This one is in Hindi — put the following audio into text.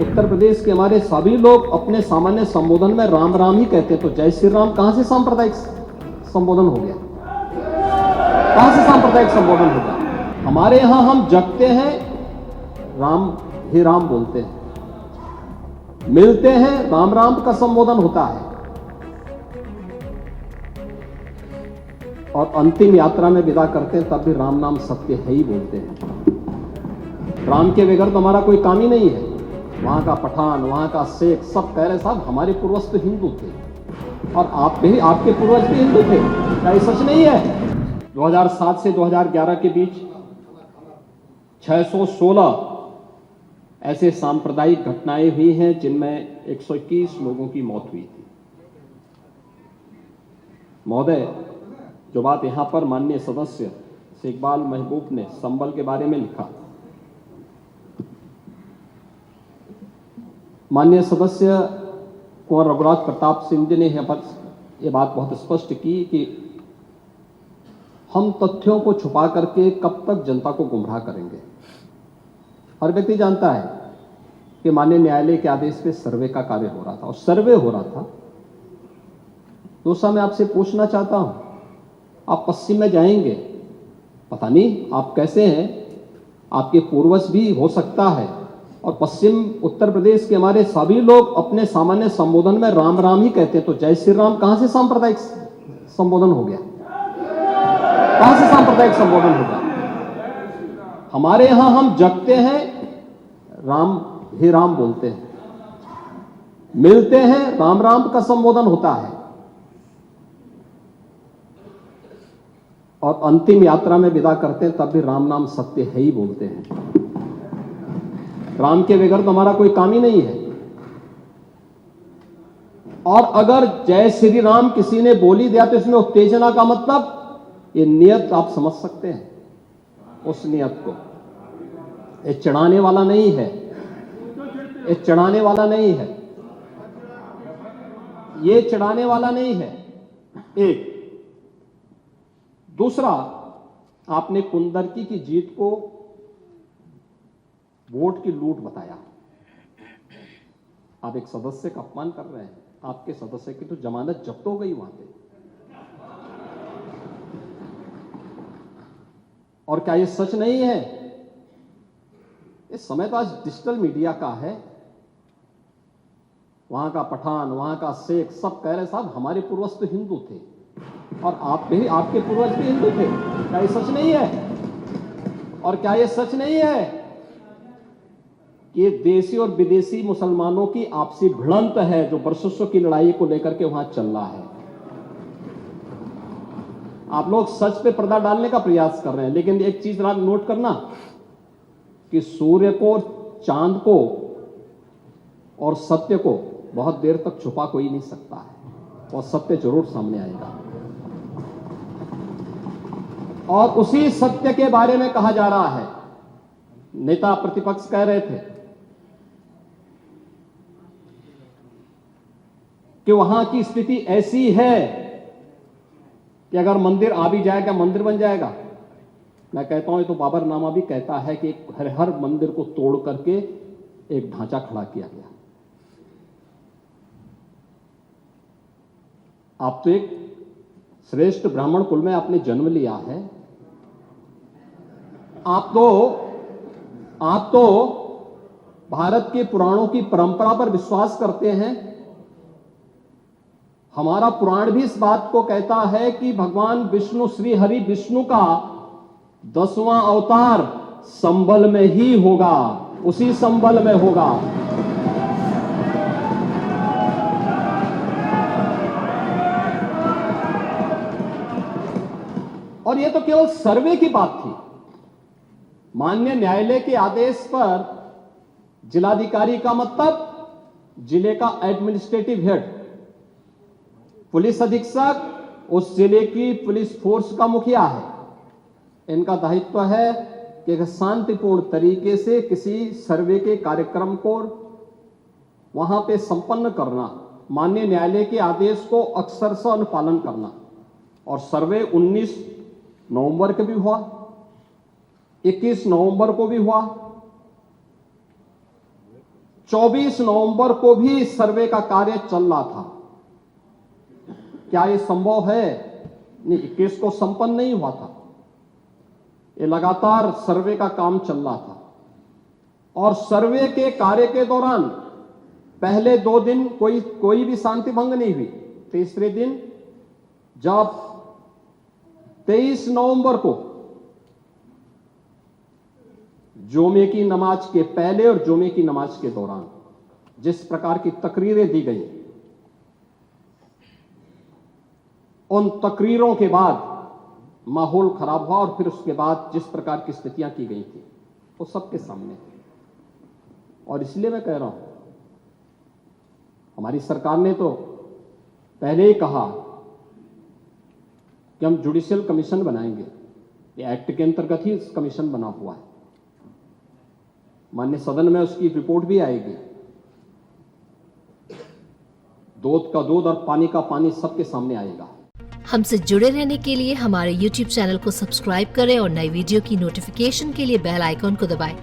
उत्तर प्रदेश के हमारे सभी लोग अपने सामान्य संबोधन में राम राम ही कहते हैं, तो जय श्री राम कहां से सांप्रदायिक संबोधन हो गया? कहां से सांप्रदायिक संबोधन होगा? हमारे यहां हम जगते हैं, राम ही राम बोलते हैं, मिलते हैं, राम राम का संबोधन होता है, और अंतिम यात्रा में विदा करते हैं तब भी राम नाम सत्य है ही बोलते हैं। राम के बगैर तो हमारा कोई काम ही नहीं है। वहां का पठान, वहां का शेख सब कह रहे साहब हमारे पूर्वज तो हिंदू थे, और आप भी, आपके पूर्वज भी हिंदू थे। क्या ये सच नहीं है? 2007 से 2011 के बीच 616 ऐसे सांप्रदायिक घटनाएं हुई हैं जिनमें 121 लोगों की मौत हुई थी। महोदय, जो बात यहां पर माननीय सदस्य शेखबाल महबूब ने संबल के बारे में लिखा, माननीय सदस्य कुंवर रघुराज प्रताप सिंह जी ने यह बात बहुत स्पष्ट की कि हम तथ्यों को छुपा करके कब तक जनता को गुमराह करेंगे। हर व्यक्ति जानता है कि माननीय न्यायालय के आदेश पे सर्वे का कार्य हो रहा था, और सर्वे हो रहा था। दोस्तों, मैं आपसे पूछना चाहता हूं, आप पश्चिम में जाएंगे, पता नहीं आप कैसे हैं, आपके पूर्वज भी हो सकता है, और पश्चिम उत्तर प्रदेश के हमारे सभी लोग अपने सामान्य संबोधन में राम राम ही कहते हैं, तो जय श्री राम कहां से सांप्रदायिक संबोधन हो गया? कहां से सांप्रदायिक संबोधन होगा? हमारे यहां हम जगते हैं, राम ही राम बोलते हैं, मिलते हैं, राम राम का संबोधन होता है, और अंतिम यात्रा में विदा करते हैं तब भी राम नाम सत्य है ही बोलते हैं। राम के बगैर तो हमारा कोई काम ही नहीं है। और अगर जय श्री राम किसी ने बोली दिया तो इसमें उत्तेजना का मतलब, ये नियत आप समझ सकते हैं उस नियत को। ये चढ़ाने वाला नहीं है, ये चढ़ाने वाला नहीं है, ये चढ़ाने वाला नहीं है। एक दूसरा, आपने कुंदरकी की जीत को वोट की लूट बताया। आप एक सदस्य का अपमान कर रहे हैं। आपके सदस्य की तो जमानत जब्त हो गई वहां पे। और क्या ये सच नहीं है? इस समय तो आज डिजिटल मीडिया का है। वहां का पठान, वहां का शेख सब कह रहे साहब हमारे पूर्वज तो हिंदू थे, और आप भी, आपके पूर्वज भी हिंदू थे। क्या ये सच नहीं है? और क्या ये सच नहीं है कि देशी और विदेशी मुसलमानों की आपसी भिड़ंत है जो वर्चस्व की लड़ाई को लेकर के वहां चल रहा है? आप लोग सच पे पर्दा डालने का प्रयास कर रहे हैं, लेकिन एक चीज नोट करना कि सूर्य को, चांद को और सत्य को बहुत देर तक छुपा कोई नहीं सकता है, और सत्य जरूर सामने आएगा। और उसी सत्य के बारे में कहा जा रहा है। नेता प्रतिपक्ष कह रहे थे कि वहां की स्थिति ऐसी है कि अगर मंदिर आ भी जाएगा, मंदिर बन जाएगा। मैं कहता हूं, ये तो बाबरनामा भी कहता है कि हर मंदिर को तोड़ करके एक ढांचा खड़ा किया गया। आप तो एक श्रेष्ठ ब्राह्मण कुल में आपने जन्म लिया है। आप तो भारत के पुराणों की परंपरा पर विश्वास करते हैं। हमारा पुराण भी इस बात को कहता है कि भगवान विष्णु, श्री हरि विष्णु का 10वां अवतार संबल में ही होगा, उसी संबल में होगा। और यह तो केवल सर्वे की बात थी। माननीय न्यायालय के आदेश पर जिलाधिकारी का मतलब जिले का एडमिनिस्ट्रेटिव हेड, पुलिस अधीक्षक उस जिले की पुलिस फोर्स का मुखिया है। इनका दायित्व है कि शांतिपूर्ण तरीके से किसी सर्वे के कार्यक्रम को वहां पे संपन्न करना, माननीय न्यायालय के आदेश को अक्षरशः अनुपालन करना। और सर्वे 19 नवंबर को भी हुआ, 21 नवंबर को भी हुआ, 24 नवंबर को भी सर्वे का कार्य चल रहा था। क्या ये संभव है? नहीं, 21 को संपन्न नहीं हुआ था। ये लगातार सर्वे का काम चल रहा था और सर्वे के कार्य के दौरान पहले 2 दिन कोई भी शांति भंग नहीं हुई। तीसरे दिन जब 23 नवंबर को जुमे की नमाज के पहले और जुमे की नमाज के दौरान जिस प्रकार की तकरीरें दी गई, उन तकरीरों के बाद माहौल खराब हुआ और फिर उसके बाद जिस प्रकार की स्थितियां की गई थी वो सबके सामने थी। और इसलिए मैं कह रहा हूं, हमारी सरकार ने तो पहले ही कहा कि हम जुडिशियल कमीशन बनाएंगे। ये एक्ट के अंतर्गत ही इस कमीशन बना हुआ है। माननीय सदन में उसकी रिपोर्ट भी आएगी। दूध का दूध और पानी का पानी सबके सामने आएगा। हमसे जुड़े रहने के लिए हमारे YouTube चैनल को सब्सक्राइब करें और नई वीडियो की नोटिफिकेशन के लिए बेल आइकॉन को दबाएं।